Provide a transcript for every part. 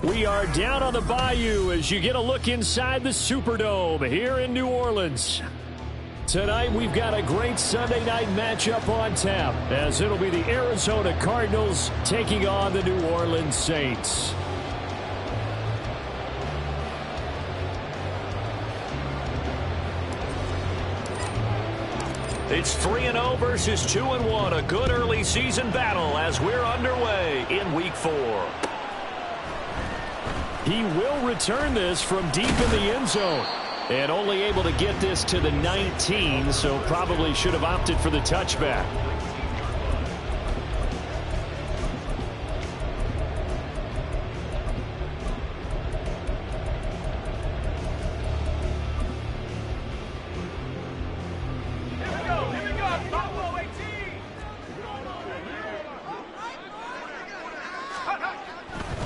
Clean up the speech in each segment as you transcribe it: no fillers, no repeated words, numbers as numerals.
We are down on the bayou as you get a look inside the Superdome here in New Orleans. Tonight we've got a great Sunday night matchup on tap as it'll be the Arizona Cardinals taking on the New Orleans Saints. It's 3-0 versus 2-1. A good early season battle as we're underway in Week 4. He will return this from deep in the end zone. And only able to get this to the 19, so probably should have opted for the touchback.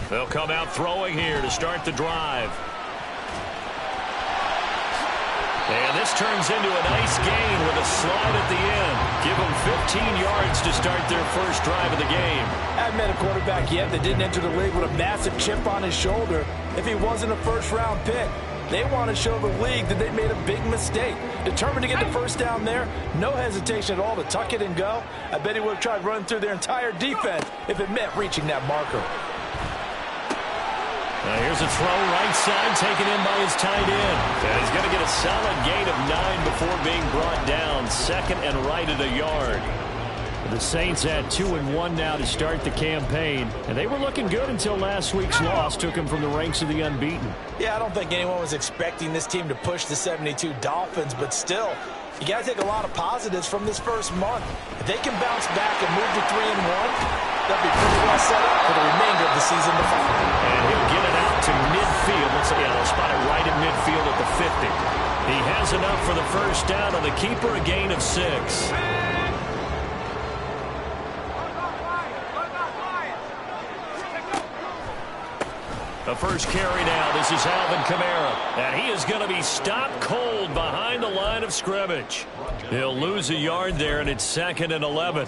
They'll come out throwing here to start the drive. And this turns into a nice gain with a slide at the end. Give them 15 yards to start their first drive of the game. I haven't met a quarterback yet that didn't enter the league with a massive chip on his shoulder if he wasn't a first-round pick. They want to show the league that they made a big mistake. Determined to get the first down there, no hesitation at all to tuck it and go. I bet he would have tried running through their entire defense if it meant reaching that marker. Here's a throw right side taken in by his tight end. And he's going to get a solid gain of 9 before being brought down. Second and right at a yard. The Saints at 2-1 now to start the campaign. And they were looking good until last week's loss took them from the ranks of the unbeaten. Yeah, I don't think anyone was expecting this team to push the 72 Dolphins, but still, you got to take a lot of positives from this first month. If they can bounce back and move to 3-1, they'll be pretty well set up for the remainder of the season to follow. And he'll get it out to midfield. They'll spot it right at midfield at the 50. He has enough for the first down on the keeper, a gain of 6. The first carry now. This is Alvin Kamara. And he is going to be stopped cold behind the line of scrimmage. He'll lose a yard there, and it's 2nd and 11.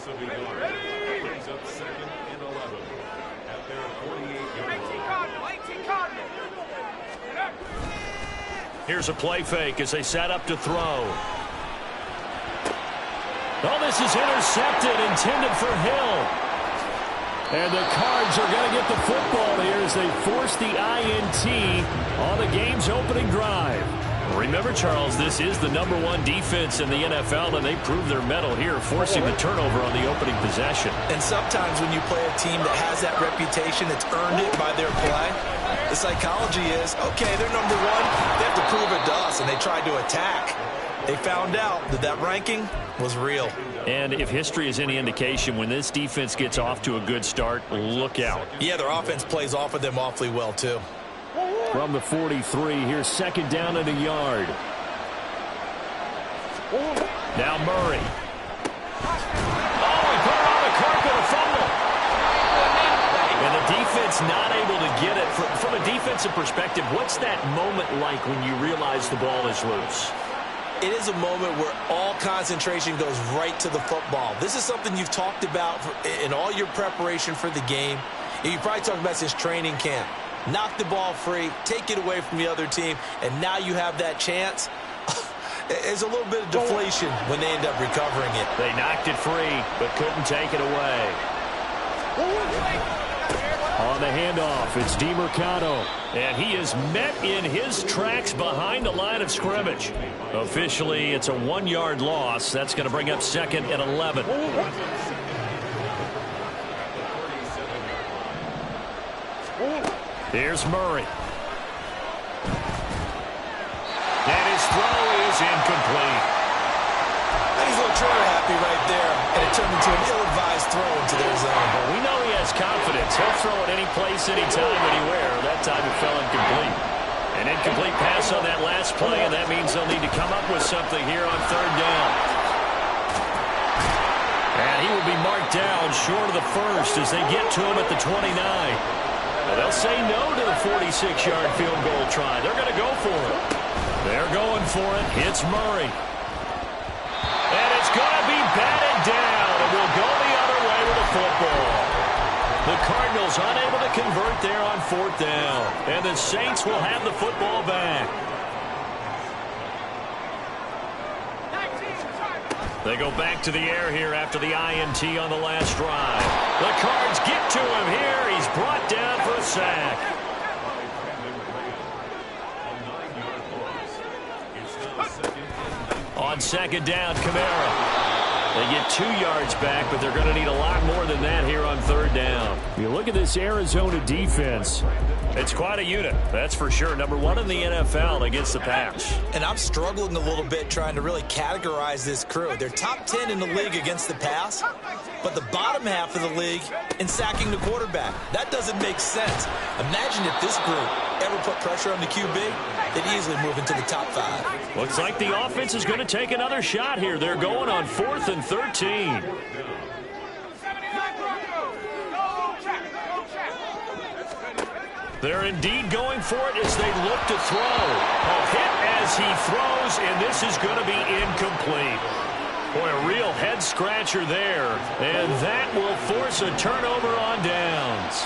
Here's a play fake as they set up to throw. Oh, this is intercepted, intended for Hill. And the Cards are going to get the football here as they force the INT on the game's opening drive. Remember, Charles, this is the #1 defense in the NFL, and they prove their mettle here, forcing the turnover on the opening possession. And sometimes when you play a team that has that reputation, that's earned it by their play, the psychology is, okay, they're #1, they have to prove it to us, and they tried to attack. They found out that that ranking was real. And if history is any indication, when this defense gets off to a good start, look out. Yeah, their offense plays off of them awfully well, too. From the 43, here's 2nd down and a yard. Now Murray. Oh, he put it on the carpet, a fumble. And the defense not able to get it. From a defensive perspective, what's that moment like when you realize the ball is loose? It is a moment where all concentration goes right to the football. This is something you've talked about in all your preparation for the game. You probably talked about since training camp. Knock the ball free, take it away from the other team, and now you have that chance. There's a little bit of deflation when they end up recovering it. They knocked it free, but couldn't take it away. On the handoff, it's DeMercado, and he is met in his tracks behind the line of scrimmage. Officially, it's a 1-yard loss. That's going to bring up 2nd and 11. Here's Murray. And his throw is incomplete. He's a little trigger happy right there, and it turned into an ill-advised throw into their zone. Well, we know he has confidence. He'll throw it any place, anytime, anywhere. That time it fell incomplete. An incomplete pass on that last play, and that means they'll need to come up with something here on 3rd down. And he will be marked down short of the first as they get to him at the 29. Well, they'll say no to the 46-yard field goal try. They're going to go for it. They're going for it. It's Murray. And it's going to be batted down, and we'll go the other way with the football. The Cardinals unable to convert there on 4th down. And the Saints will have the football back. They go back to the air here after the INT on the last drive. The Cards get to him here. He's brought down for a sack. On 2nd down, Kamara. They get 2 yards back, but they're going to need a lot more than that here on 3rd down. You look at this Arizona defense. It's quite a unit, that's for sure. Number 1 in the NFL against the pass. And I'm struggling a little bit trying to really categorize this crew. They're top 10 in the league against the pass, but the bottom half of the league in sacking the quarterback. That doesn't make sense. Imagine if this group ever put pressure on the QB, they'd easily move into the top 5. Looks like the offense is going to take another shot here. They're going on 4th and 13. They're indeed going for it as they look to throw. A hit as he throws, and this is going to be incomplete. Boy, a real head-scratcher there, and that will force a turnover on downs.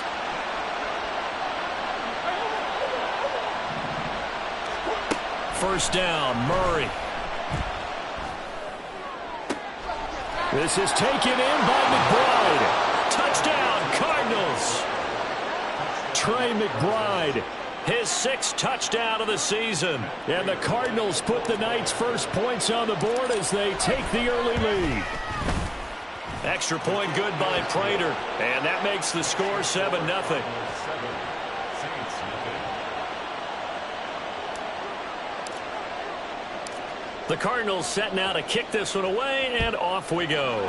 First down, Murray. This is taken in by McBride. Touchdown, Cardinals. Trey McBride, His 6th touchdown of the season. and the Cardinals put the Knights' first points on the board as they take the early lead. Extra point good by Prater, and that makes the score 7-0. The Cardinals set now to kick this one away, and off we go.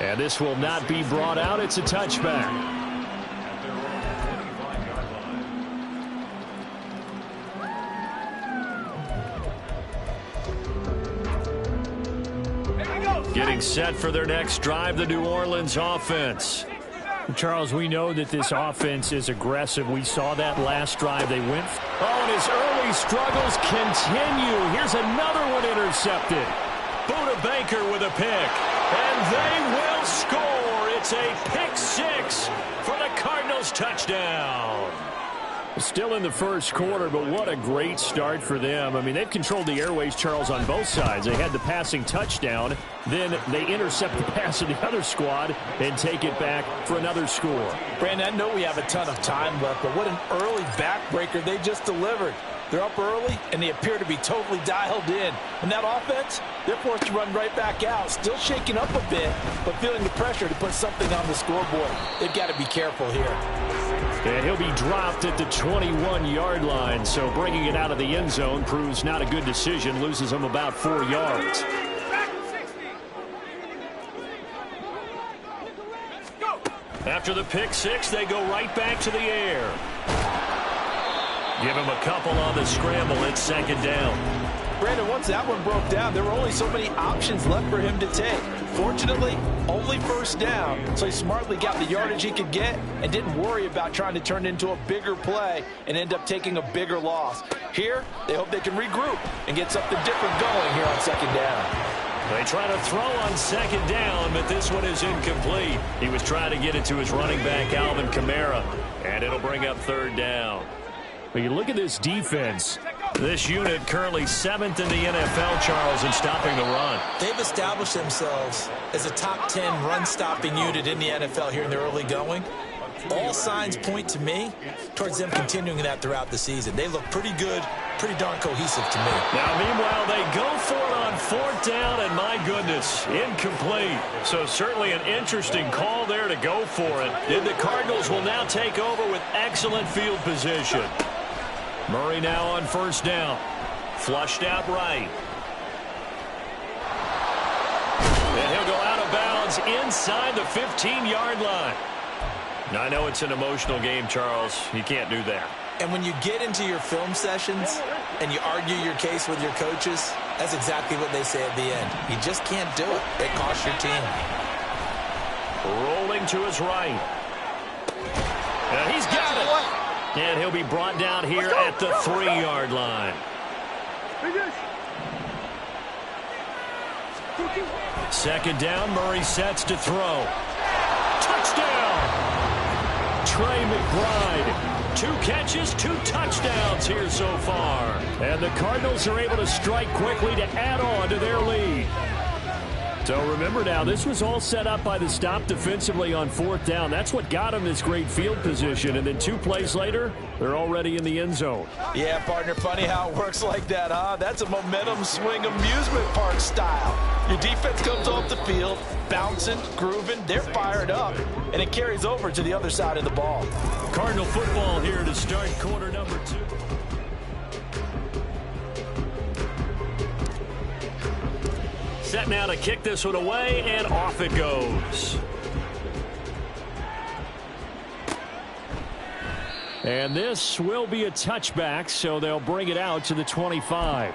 And this will not be brought out. It's a touchback. Getting set for their next drive, the New Orleans offense. Charles, we know that this offense is aggressive. We saw that last drive they went. Oh, and his early struggles continue. Here's another one intercepted. Buda Baker with a pick. And they will score. It's a pick 6 for the Cardinals touchdown. Still in the first quarter, but what a great start for them. I mean, they've controlled the airways, Charles, on both sides. They had the passing touchdown. Then they intercept the pass of the other squad and take it back for another score. Brandon, I know we have a ton of time left, but what an early backbreaker they just delivered. They're up early, and they appear to be totally dialed in. And that offense, they're forced to run right back out, still shaking up a bit, but feeling the pressure to put something on the scoreboard. They've got to be careful here. And he'll be dropped at the 21-yard line, so bringing it out of the end zone proves not a good decision, loses him about 4 yards. After the pick 6, they go right back to the air. Give him a couple on the scramble. It's 2nd down. Brandon, once that one broke down, there were only so many options left for him to take. Fortunately, only first down, so he smartly got the yardage he could get and didn't worry about trying to turn it into a bigger play and end up taking a bigger loss. Here, they hope they can regroup and get something different going here on 2nd down. They try to throw on 2nd down, but this one is incomplete. He was trying to get it to his running back, Alvin Kamara, and it'll bring up 3rd down. But you look at this defense. This unit currently 7th in the NFL, Charles, in stopping the run. They've established themselves as a top 10 run-stopping unit in the NFL here in the early going. All signs point to me towards them continuing that throughout the season. They look pretty good, pretty darn cohesive to me. Now, meanwhile, they go for it on 4th down, and my goodness, incomplete. So certainly an interesting call there to go for it. And the Cardinals will now take over with excellent field position. Murray now on 1st down. Flushed out right. And he'll go out of bounds inside the 15-yard line. Now, I know it's an emotional game, Charles. You can't do that. And when you get into your film sessions and you argue your case with your coaches, that's exactly what they say at the end. You just can't do it. It costs your team. Rolling to his right. And he's got it. And he'll be brought down here at the 3-yard line. Second down, Murray sets to throw. Touchdown! Trey McBride. 2 catches, 2 touchdowns here so far. And the Cardinals are able to strike quickly to add on to their lead. So remember now, this was all set up by the stop defensively on 4th down. That's what got them this great field position. And then 2 plays later, they're already in the end zone. Yeah, partner, funny how it works like that, huh? That's a momentum swing amusement park style. Your defense comes off the field, bouncing, grooving, they're fired up, and it carries over to the other side of the ball. Cardinal football here to start quarter number 2. Set now to kick this one away, and off it goes. And this will be a touchback, so they'll bring it out to the 25.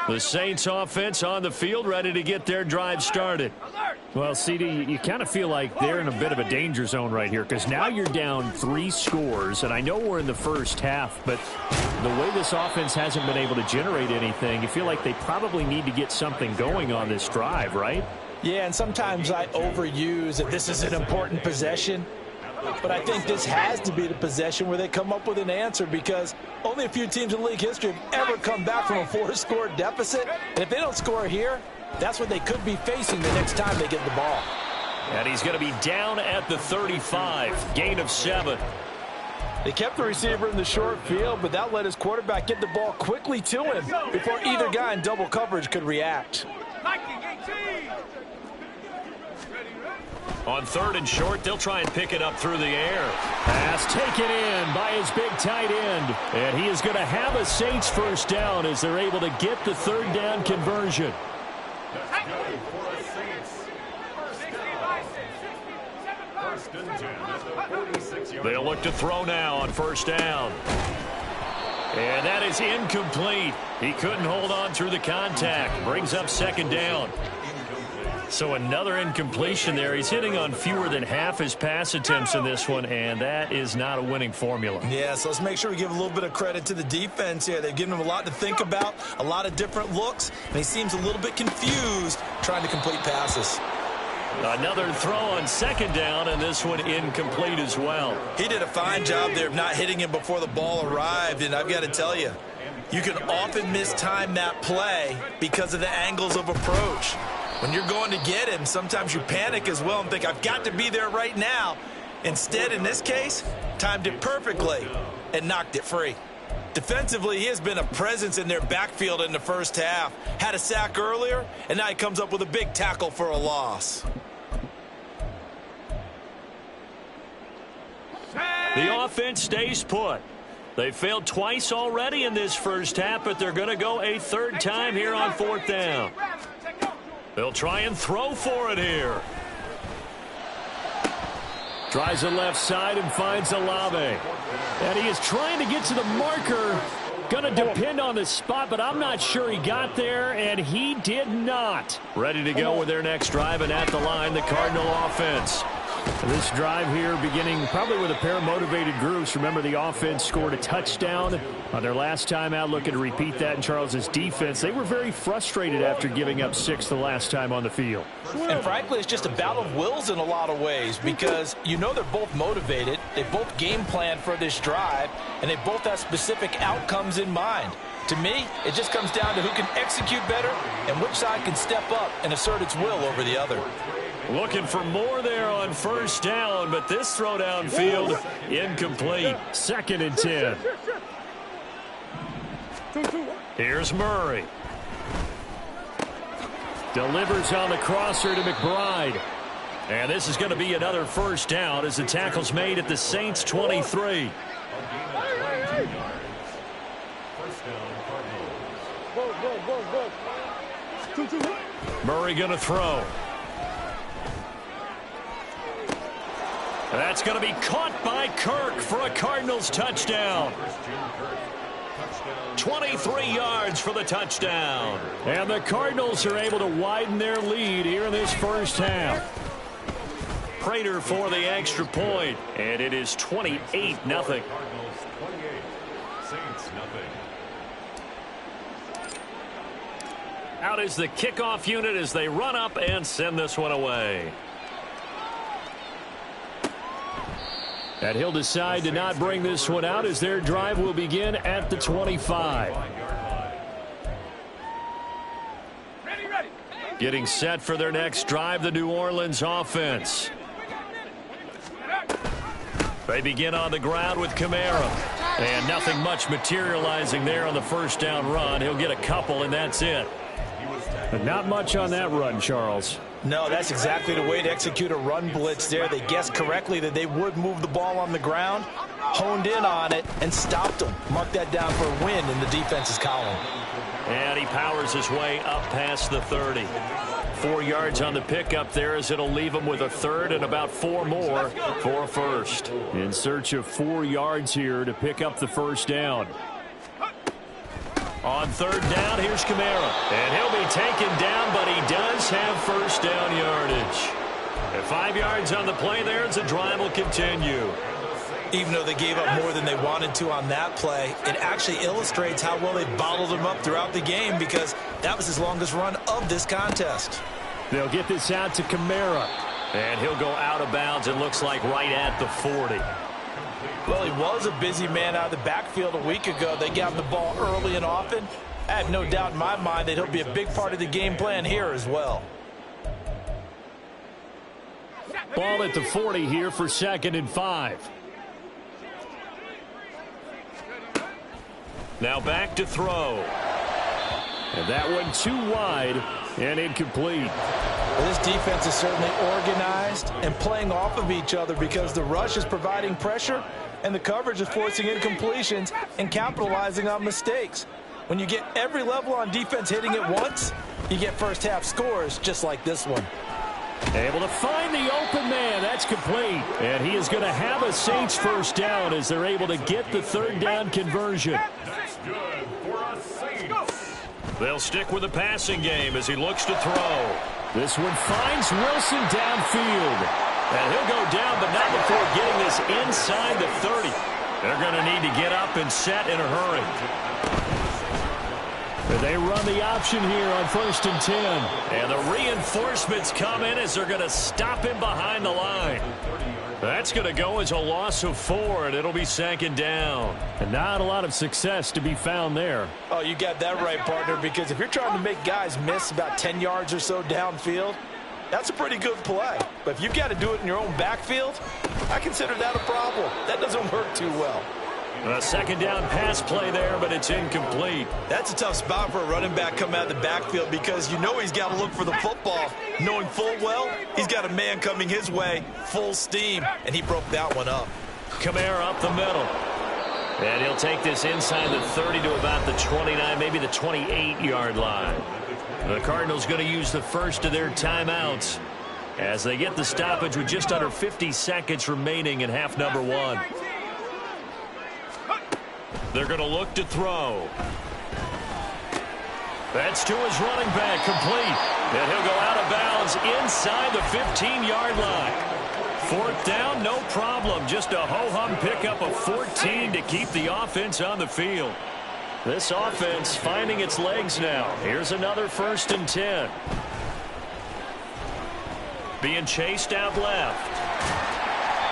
The Saints offense on the field, ready to get their drive started. Well, CD, you kind of feel like they're in a bit of a danger zone right here because now you're down 3 scores, and I know we're in the first half, but the way this offense hasn't been able to generate anything, you feel like they probably need to get something going on this drive, right? Yeah, and sometimes I overuse that this is an important possession. But I think this has to be the possession where they come up with an answer because only a few teams in league history have ever come back from a 4-score deficit. And if they don't score here, that's what they could be facing the next time they get the ball. And he's going to be down at the 35, gain of 7. They kept the receiver in the short field, but that let his quarterback get the ball quickly to him before either guy in double coverage could react. On 3rd and short, they'll try and pick it up through the air. Pass taken in by his big tight end. And he is going to have a Saints first down as they're able to get the 3rd down conversion. They'll look to throw now on 1st down. And that is incomplete. He couldn't hold on through the contact. Brings up 2nd down. So another incompletion there. He's hitting on fewer than half his pass attempts in this one, and that is not a winning formula. Yeah, so let's make sure we give a little bit of credit to the defense here. They've given him a lot to think about, a lot of different looks, and he seems a little bit confused trying to complete passes. Another throw on 2nd down, and this one incomplete as well. He did a fine job there of not hitting him before the ball arrived, and I've got to tell you, you can often mistime that play because of the angles of approach. When you're going to get him, sometimes you panic as well and think, I've got to be there right now. Instead, in this case, timed it perfectly and knocked it free. Defensively, he has been a presence in their backfield in the first half. Had a sack earlier, and now he comes up with a big tackle for a loss. The offense stays put. They failed twice already in this first half, but they're going to go a 3rd time here on 4th down. They'll try and throw for it here. Tries the left side and finds Olave. And he is trying to get to the marker. Going to depend on the spot, but I'm not sure he got there, and he did not. Ready to go with their next drive, and at the line, the Cardinal offense. This drive here beginning probably with a pair of motivated groups. Remember, the offense scored a touchdown on their last time out, looking to repeat that in Charles' defense. They were very frustrated after giving up 6 the last time on the field. And frankly, it's just a battle of wills in a lot of ways because you know they're both motivated. They both game plan for this drive, and they both have specific outcomes in mind. To me, it just comes down to who can execute better and which side can step up and assert its will over the other. Looking for more there on 1st down, but this throw downfield incomplete. 2nd and 10. Here's Murray. Delivers on the crosser to McBride. And this is going to be another 1st down as the tackle's made at the Saints 23. Murray going to throw. That's going to be caught by Kirk for a Cardinals touchdown. 23 yards for the touchdown. And the Cardinals are able to widen their lead here in this first half. Prater for the extra point, and it is 28-0. Out is the kickoff unit as they run up and send this one away. And he'll decide to not bring this one out as their drive will begin at the 25. Getting set for their next drive, the New Orleans offense. They begin on the ground with Kamara. And nothing much materializing there on the first down run. He'll get a couple, and that's it. But not much on that run, Charles. No, that's exactly the way to execute a run blitz there. They guessed correctly that they would move the ball on the ground, honed in on it, and stopped them. Mark that down for a win in the defense's column. And he powers his way up past the 30. 4 yards on the pickup there as it'll leave him with a third and about 4 more for a first. In search of 4 yards here to pick up the first down. On third down, here's Kamara. And he'll be taken down, but he does have first down yardage. And 5 yards on the play there as the drive will continue. Even though they gave up more than they wanted to on that play, it actually illustrates how well they bottled them up throughout the game because that was his longest run of this contest. They'll get this out to Kamara. And he'll go out of bounds, it looks like, right at the 40. Well, he was a busy man out of the backfield a week ago. They got him the ball early and often. I have no doubt in my mind that he'll be a big part of the game plan here as well. Ball at the 40 here for 2nd and 5. Now back to throw. And that one too wide and incomplete. Well, this defense is certainly organized and playing off of each other because the rush is providing pressure and the coverage is forcing incompletions and capitalizing on mistakes. When you get every level on defense hitting at once, you get first half scores just like this one. Able to find the open man. That's complete. And he is going to have a Saints first down as they're able to get the third down conversion. They'll stick with the passing game as he looks to throw. This one finds Wilson downfield. And he'll go down, but not before getting this inside the 30. They're going to need to get up and set in a hurry. And they run the option here on 1st and 10. And the reinforcements come in as they're going to stop him behind the line. That's going to go as a loss of 4, and it'll be 2nd down. And not a lot of success to be found there. Oh, you got that right, partner, because if you're trying to make guys miss about 10 yards or so downfield, that's a pretty good play. But if you've got to do it in your own backfield, I consider that a problem. That doesn't work too well. A 2nd down pass play there, but it's incomplete. That's a tough spot for a running back coming out of the backfield because you know he's got to look for the football, knowing full well he's got a man coming his way, full steam, and he broke that one up. Kamara up the middle. And he'll take this inside the 30 to about the 29, maybe the 28-yard line. The Cardinals going to use the first of their timeouts as they get the stoppage with just under 50 seconds remaining in half number 1. They're going to look to throw. That's to his running back, complete. And he'll go out of bounds inside the 15-yard line. 4th down, no problem. Just a ho-hum pickup of 14 to keep the offense on the field. This offense finding its legs now. Here's another 1st and 10. Being chased out left.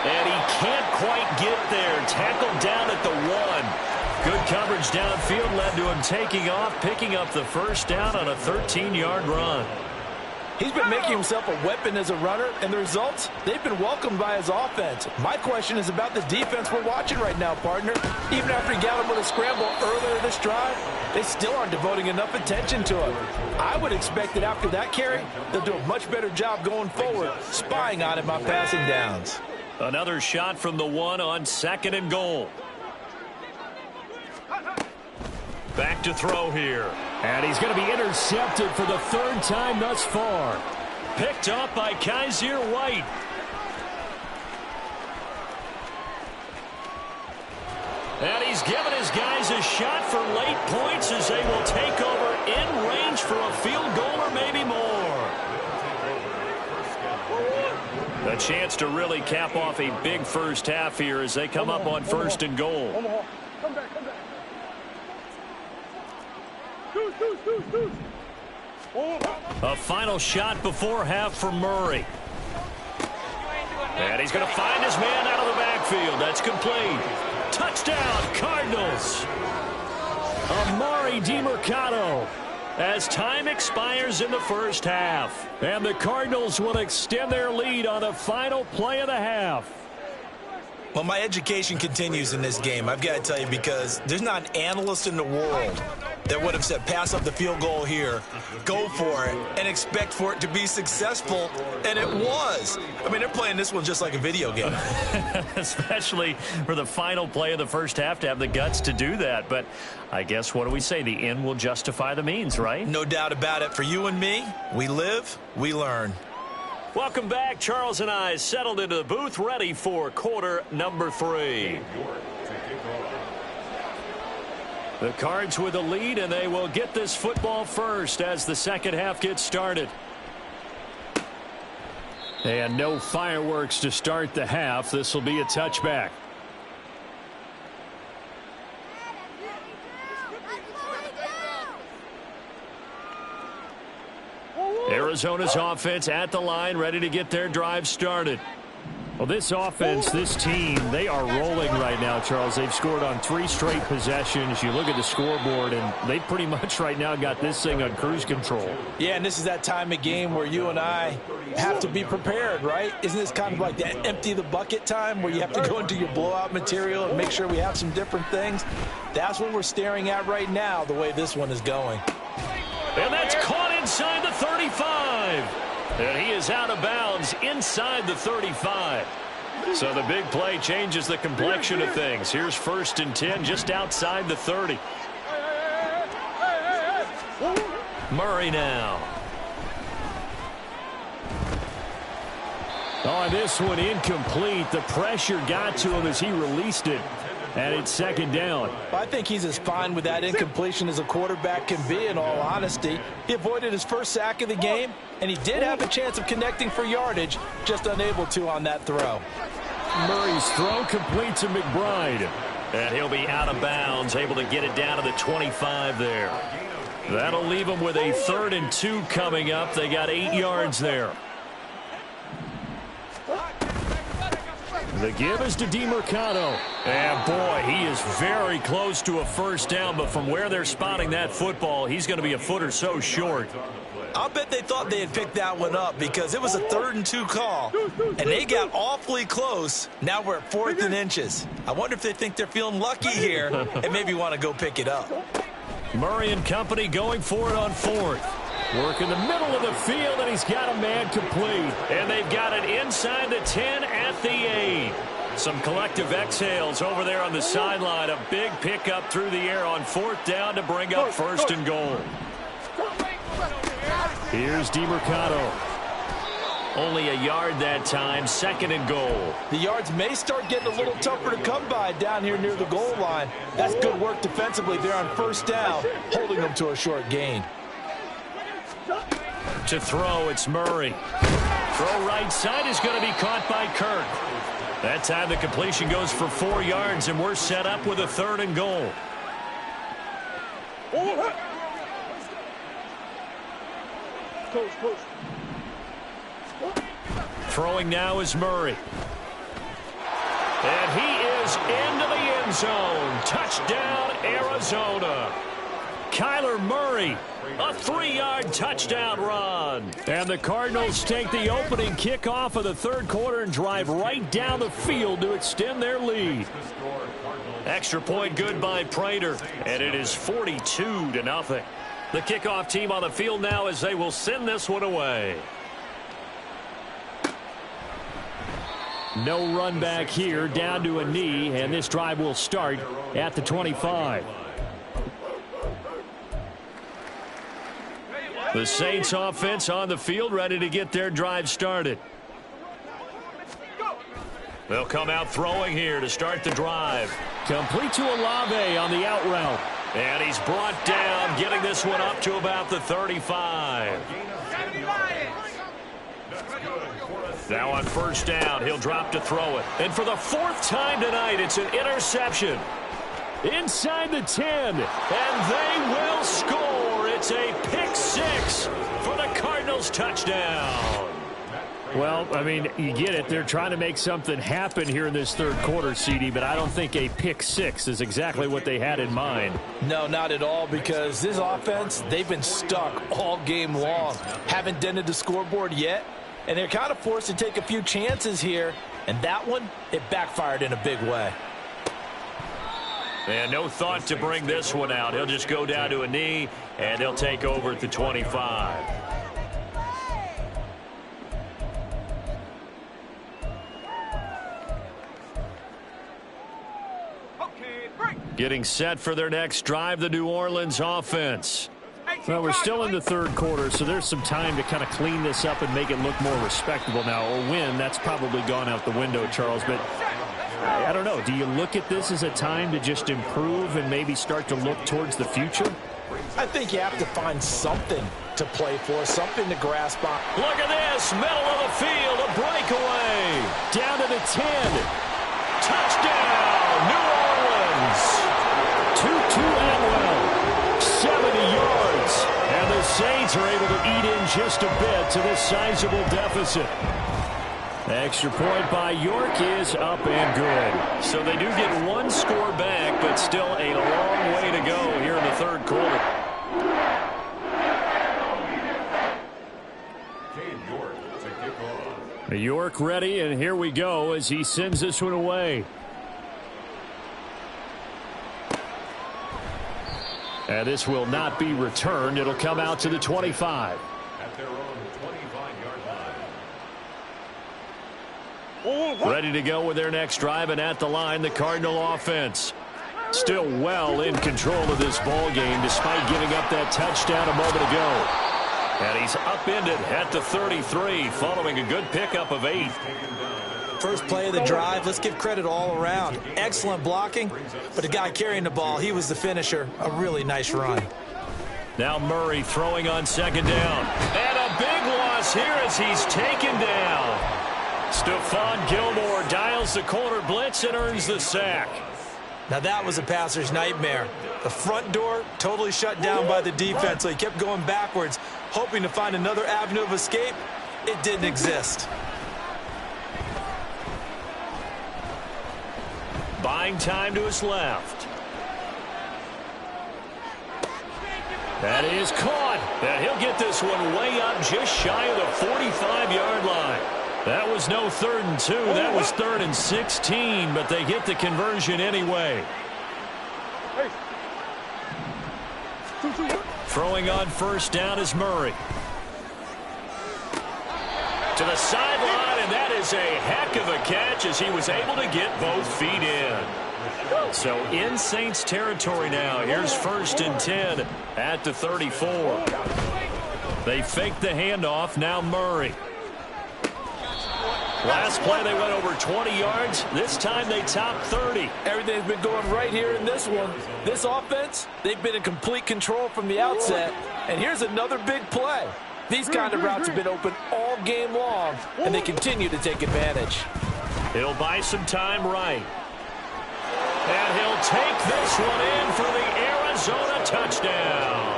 And he can't quite get there. Tackled down at the 1. Good coverage downfield led to him taking off, picking up the first down on a 13-yard run. He's been making himself a weapon as a runner, and the results, they've been welcomed by his offense. My question is about the defense we're watching right now, partner. Even after he got him with a scramble earlier this drive, they still aren't devoting enough attention to him. I would expect that after that carry, they'll do a much better job going forward, spying on him on passing downs. Another shot from the 1 on 2nd and goal. Back to throw here. And he's going to be intercepted for the 3rd time thus far. Picked up by Kaiser White. And he's given his guys a shot for late points as they will take over in range for a field goal or maybe more. A chance to really cap off a big first half here as they come up on first and goal. Come back. A final shot before half for Murray. And he's going to find his man out of the backfield. That's complete. Touchdown, Cardinals. Amari DiMercato as time expires in the first half. And the Cardinals will extend their lead on the final play of the half. Well, my education continues in this game, I've got to tell you, because there's not an analyst in the world that would have said pass up the field goal here, go for it, and expect for it to be successful, and it was. I mean, they're playing this one just like a video game. Especially for the final play of the first half to have the guts to do that. But I guess, what do we say? The end will justify the means, right? No doubt about it. For you and me, we live, we learn. Welcome back. Charles and I settled into the booth, ready for quarter number 3. The Cards with the lead, and they will get this football first as the second half gets started. And no fireworks to start the half. This will be a touchback. Arizona's offense at the line, ready to get their drive started. Well, this offense, this team, they are rolling right now, Charles. They've scored on 3 straight possessions. You look at the scoreboard, and they pretty much right now got this thing on cruise control. Yeah, and this is that time of game where you and I have to be prepared, right? Isn't this kind of like that empty the bucket time where you have to go into your blowout material and make sure we have some different things? That's what we're staring at right now, the way this one is going. And that's caught inside the 35. And he is out of bounds inside the 35. So the big play changes the complexion of things. Here's 1st and 10 just outside the 30. Murray now. Oh, this one incomplete. The pressure got to him as he released it. And it's 2nd down. I think he's as fine with that incompletion as a quarterback can be, in all honesty. He avoided his first sack of the game, and he did have a chance of connecting for yardage, just unable to on that throw. Murray's throw complete to McBride. And he'll be out of bounds, able to get it down to the 25 there. That'll leave him with a 3rd and 2 coming up. They got 8 yards there. The give is to DiMercato. And, boy, he is very close to a first down, but from where they're spotting that football, he's going to be a foot or so short. I'll bet they thought they had picked that one up because it was a 3rd and 2 call, and they got awfully close. Now we're at 4th and inches. I wonder if they think they're feeling lucky here and maybe want to go pick it up. Murray and company going for it on 4th. Work in the middle of the field, and he's got a man complete. And they've got it inside the 10 at the 8. Some collective exhales over there on the sideline. A big pickup through the air on 4th down to bring up 1st and goal. Here's DiMercato. Only a yard that time, 2nd and goal. The yards may start getting a little tougher to come by down here near the goal line. That's good work defensively there on 1st down, holding them to a short gain. To throw, it's Murray. Throw right side is going to be caught by Kirk. That time the completion goes for 4 yards, and we're set up with a 3rd and goal. Throwing now is Murray. And he is into the end zone. Touchdown, Arizona. Kyler Murray, a 3-yard touchdown run. And the Cardinals take the opening kickoff of the 3rd quarter and drive right down the field to extend their lead. Extra point good by Prater, and it is 42-0. The kickoff team on the field now as they will send this one away. No run back here, down to a knee, and this drive will start at the 25. The Saints offense on the field, ready to get their drive started. They'll come out throwing here to start the drive. Complete to Olave on the out route. And he's brought down, getting this one up to about the 35. Now on first down, he'll drop to throw it. And for the fourth time tonight, it's an interception. Inside the 10, and they will score. It's a pick six for the Cardinals touchdown. Well, I mean, you get it. They're trying to make something happen here in this third quarter, CD, but I don't think a pick six is exactly what they had in mind. No, not at all, because this offense, they've been stuck all game long. Haven't dented the scoreboard yet, and they're kind of forced to take a few chances here, and that one, it backfired in a big way. And no thought to bring this one out. He'll just go down to a knee, and he'll take over at the 25. Getting set for their next drive, the New Orleans offense. Well, we're still in the third quarter, so there's some time to kind of clean this up and make it look more respectable now. Or win, that's probably gone out the window, Charles. But I don't know. Do you look at this as a time to just improve and maybe start to look towards the future? I think you have to find something to play for, something to grasp on. Look at this, middle of the field, a breakaway. Down to the 10. Touchdown, New Orleans. Tutu Atwell, 70 yards. And the Saints are able to eat in just a bit to this sizable deficit. Extra point by York is up and good. So they do get one score back, but still a long way to go here in the third quarter. York ready, and here we go as he sends this one away. And this will not be returned. It'll come out to the 25. At their own 25-yard line. Ready to go with their next drive, and at the line, the Cardinal offense. Still well in control of this ball game despite giving up that touchdown a moment ago. And he's upended at the 33 following a good pickup of 8. First play of the drive, let's give credit all around. Excellent blocking, but the guy carrying the ball, he was the finisher. A really nice run. Now Murray throwing on second down. And a big loss here as he's taken down. Stephon Gilmore dials the corner blitz and earns the sack. Now that was a passer's nightmare. The front door totally shut down by the defense, so he kept going backwards, hoping to find another avenue of escape. It didn't exist. Buying time to his left. That is caught. And he'll get this one way up just shy of the 45-yard line. That was no 3rd and 2. That was 3rd and 16, but they get the conversion anyway. Throwing on first down is Murray. To the sideline, and that is a heck of a catch as he was able to get both feet in. So in Saints territory now. Here's 1st and 10 at the 34. They fake the handoff. Now Murray. Last play they went over 20 yards. This time they top 30. Everything's been going right here in this one. This offense, they've been in complete control from the outset. And here's another big play. These kind of routes have been open all game long, and they continue to take advantage. He'll buy some time right. And he'll take this one in for the Arizona touchdown.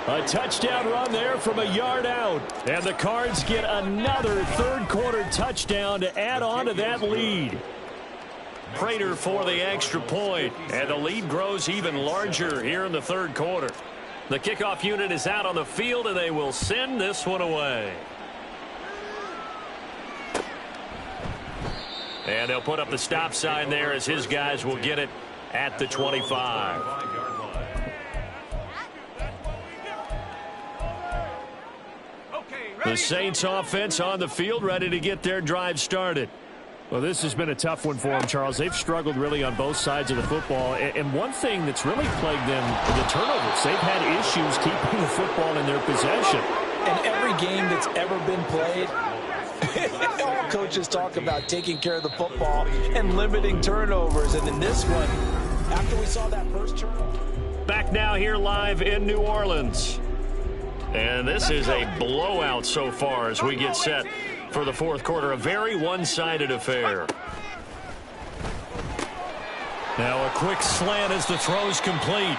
A touchdown run there from a yard out. And the Cards get another third quarter touchdown to add on to that lead. Prater for the extra point. And the lead grows even larger here in the third quarter. The kickoff unit is out on the field, and they will send this one away. And they'll put up the stop sign there as his guys will get it at the 25. The Saints offense on the field, ready to get their drive started. Well, this has been a tough one for them, Charles. They've struggled really on both sides of the football. And one thing that's really plagued them, the turnovers. They've had issues keeping the football in their possession. In every game that's ever been played, all coaches talk about taking care of the football and limiting turnovers. And in this one, after we saw that first turnover. Back now here live in New Orleans. And this is a blowout so far as we get set for the fourth quarter. A very one-sided affair. Now a quick slant as the throw's complete.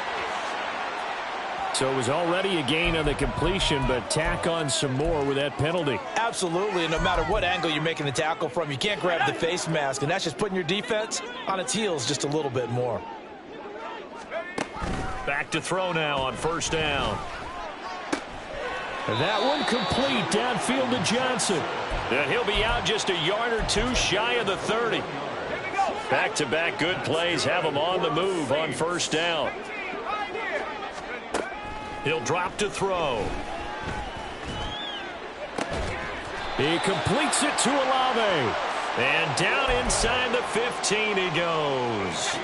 So it was already a gain on the completion, but tack on some more with that penalty. Absolutely, and no matter what angle you're making the tackle from, you can't grab the face mask, and that's just putting your defense on its heels just a little bit more. Back to throw now on first down. And that one complete downfield to Johnson. And he'll be out just a yard or two shy of the 30. Back-to-back good plays have him on the move on first down. He'll drop to throw. He completes it to Olave. And down inside the 15 he goes.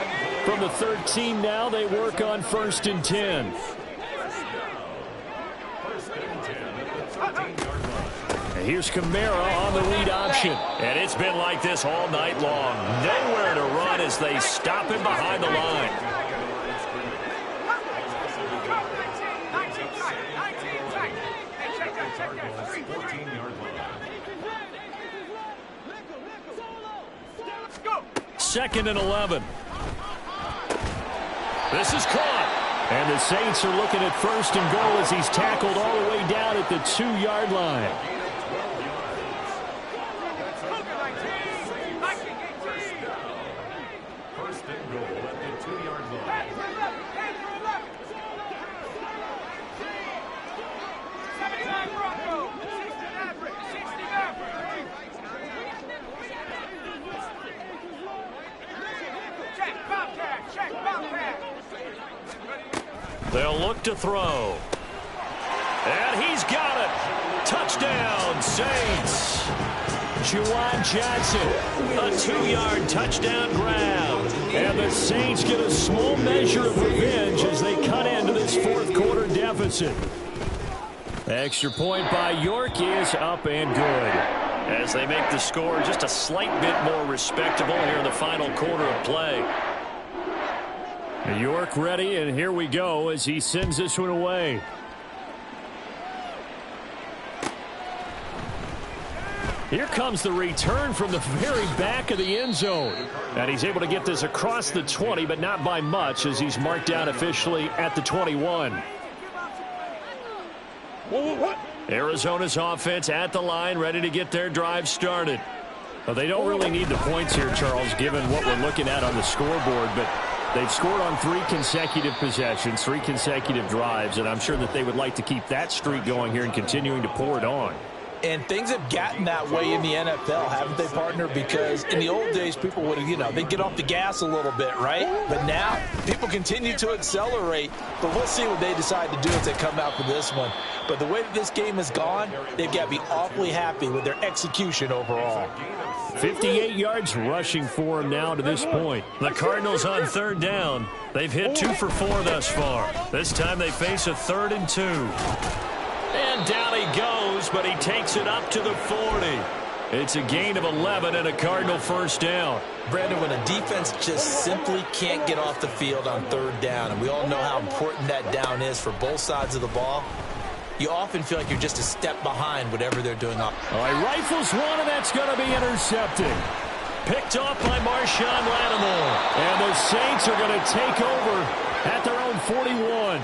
From the 13 now, they work on 1st and 10. And here's Kamara on the read option. And it's been like this all night long. Nowhere to run as they stop him behind the line. Second and 11. This is caught. And the Saints are looking at 1st and goal as he's tackled all the way down at the 2-yard line. They'll look to throw. And he's got it. Touchdown, Saints. Juwan Johnson. A 2-yard touchdown grab. And the Saints get a small measure of revenge as they cut into this fourth quarter deficit. Extra point by York is up and good. As they make the score just a slight bit more respectable here in the final quarter of play. York ready, and here we go as he sends this one away. Here comes the return from the very back of the end zone. And he's able to get this across the 20, but not by much as he's marked down officially at the 21. Arizona's offense at the line, ready to get their drive started. Well, they don't really need the points here, Charles, given what we're looking at on the scoreboard, but they've scored on 3 consecutive possessions, 3 consecutive drives, and I'm sure that they would like to keep that streak going here and continuing to pour it on. And things have gotten that way in the NFL, haven't they, partner? Because in the old days, people would have, they'd get off the gas a little bit, right? But now, people continue to accelerate. But we'll see what they decide to do as they come out for this one. But the way that this game has gone, they've got to be awfully happy with their execution overall. 58 yards rushing for him now to this point. The Cardinals on 3rd down. They've hit 2 for 4 thus far. This time they face a 3rd and 2. And down he goes, but he takes it up to the 40. It's a gain of 11 and a Cardinal 1st down. Brandon, when a defense just simply can't get off the field on 3rd down, and we all know how important that down is for both sides of the ball, you often feel like you're just a step behind whatever they're doing. All right, rifles one, and that's going to be intercepted. Picked off by Marshawn Lattimore. And the Saints are going to take over at their own 41.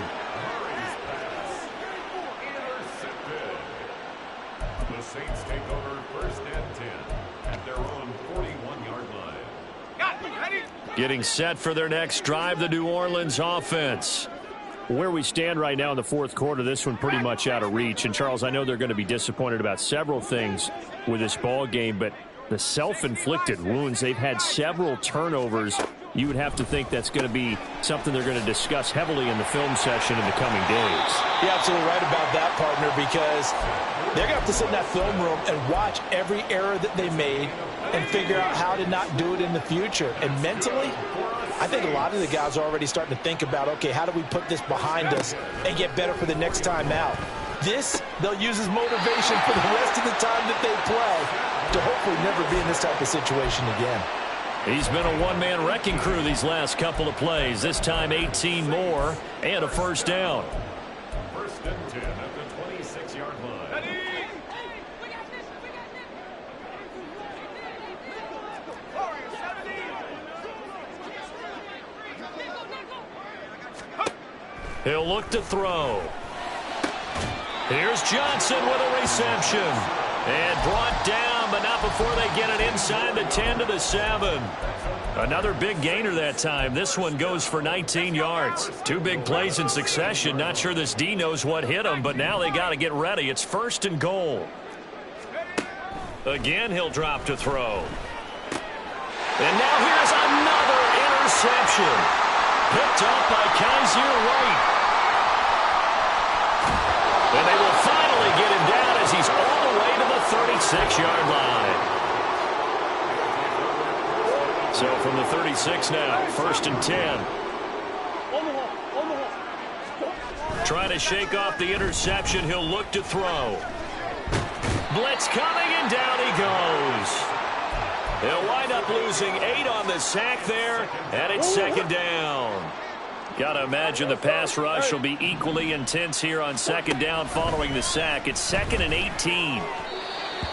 The Saints take over 1st and 10 at their own 41-yard line. Getting set for their next drive, the New Orleans offense. Where we stand right now in the fourth quarter, this one pretty much out of reach. And, Charles, I know they're going to be disappointed about several things with this ball game, but the self-inflicted wounds, they've had several turnovers. You would have to think that's going to be something they're going to discuss heavily in the film session in the coming days. You're absolutely right about that, partner, because they're going to have to sit in that film room and watch every error that they made and figure out how to not do it in the future. And mentally, I think a lot of the guys are already starting to think about, okay, how do we put this behind us and get better for the next time out? This, they'll use as motivation for the rest of the time that they play to hopefully never be in this type of situation again. He's been a one-man wrecking crew these last couple of plays. This time 18 more and a 1st down. 1st and 10 at the 26-yard line. He'll look to throw. Here's Johnson with a reception. And brought down, but not before they get it inside the 10 to the 7. Another big gainer that time. This one goes for 19 yards. Two big plays in succession. Not sure this D knows what hit him, but now they got to get ready. It's 1st and goal. Again, he'll drop to throw. And now here's another interception. Picked up by Kaiser White. And they will finally get him down as he's all the way to the 36-yard line. So from the 36 now, 1st and 10. Trying to shake off the interception. He'll look to throw. Blitz coming, and down he goes. They'll wind up losing 8 on the sack there, and it's 2nd down. Got to imagine the pass rush will be equally intense here on 2nd down following the sack. It's 2nd and 18.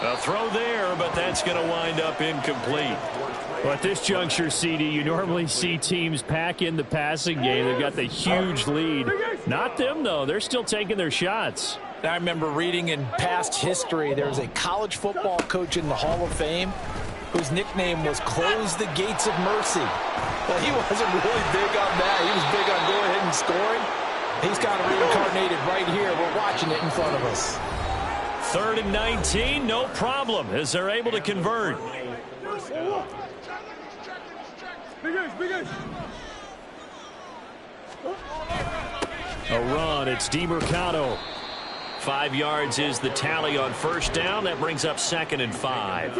A throw there, but that's going to wind up incomplete. Well, at this juncture, CD, you normally see teams pack in the passing game. They've got the huge lead. Not them, though. They're still taking their shots. I remember reading in past history, there was a college football coach in the Hall of Fame whose nickname was Close the Gates of Mercy. Well, he wasn't really big on that. He was big on going ahead and scoring. He's kind of reincarnated right here. We're watching it in front of us. 3rd and 19, no problem, as they're able to convert. A run, it's DeMercado. 5 yards is the tally on 1st down. That brings up 2nd and 5.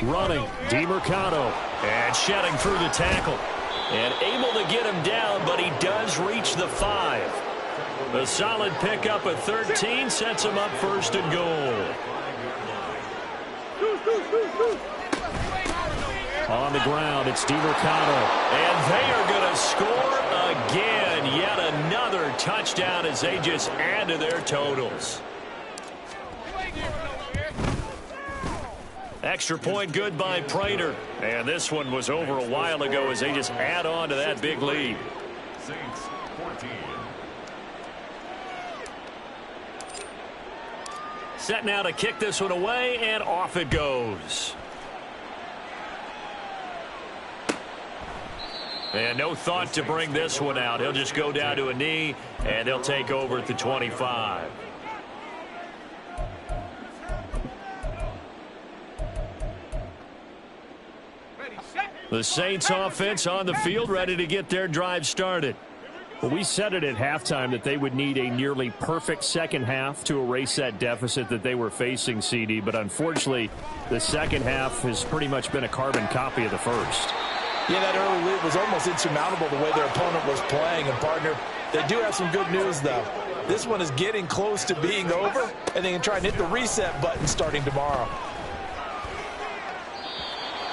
Running, DeMercado, and shedding through the tackle. And able to get him down, but he does reach the 5. A solid pickup at 13 sets him up 1st and goal. On the ground, it's DeMercado. And they are going to score again. Yet another touchdown as they just add to their totals. Extra point good by Prater. And this one was over a while ago as they just add on to that big lead. Saints 14. Set now to kick this one away, and off it goes. And no thought to bring this one out. He'll just go down to a knee, and they'll take over at the 25. The Saints offense on the field, ready to get their drive started. Well, we said it at halftime that they would need a nearly perfect second half to erase that deficit that they were facing, CD. But unfortunately, the second half has pretty much been a carbon copy of the first. Yeah, that early lead was almost insurmountable the way their opponent was playing. And, partner, they do have some good news, though. This one is getting close to being over, and they can try and hit the reset button starting tomorrow.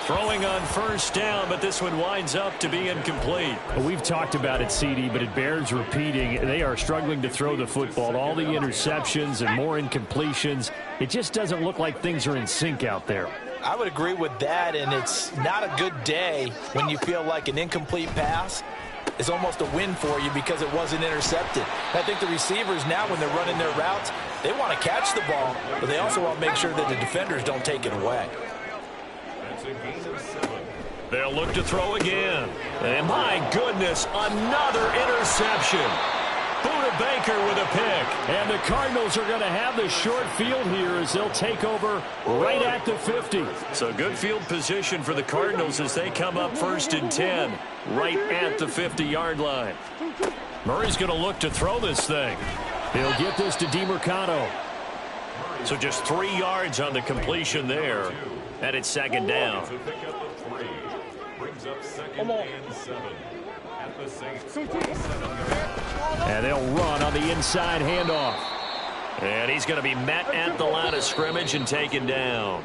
Throwing on 1st down, but this one winds up to be incomplete. Well, we've talked about it, CD, but it bears repeating. They are struggling to throw the football. All the interceptions and more incompletions. It just doesn't look like things are in sync out there. I would agree with that, and it's not a good day when you feel like an incomplete pass is almost a win for you because it wasn't intercepted. I think the receivers now, when they're running their routes, they want to catch the ball, but they also want to make sure that the defenders don't take it away. They'll look to throw again. And my goodness, another interception. Buda Baker with a pick. And the Cardinals are going to have the short field here as they'll take over right at the 50. So good field position for the Cardinals as they come up 1st and 10 right at the 50-yard line. Murray's going to look to throw this thing. He'll get this to DeMercado. So just 3 yards on the completion there. And it's 2nd down. And they'll run on the inside handoff. And he's going to be met at the line of scrimmage and taken down.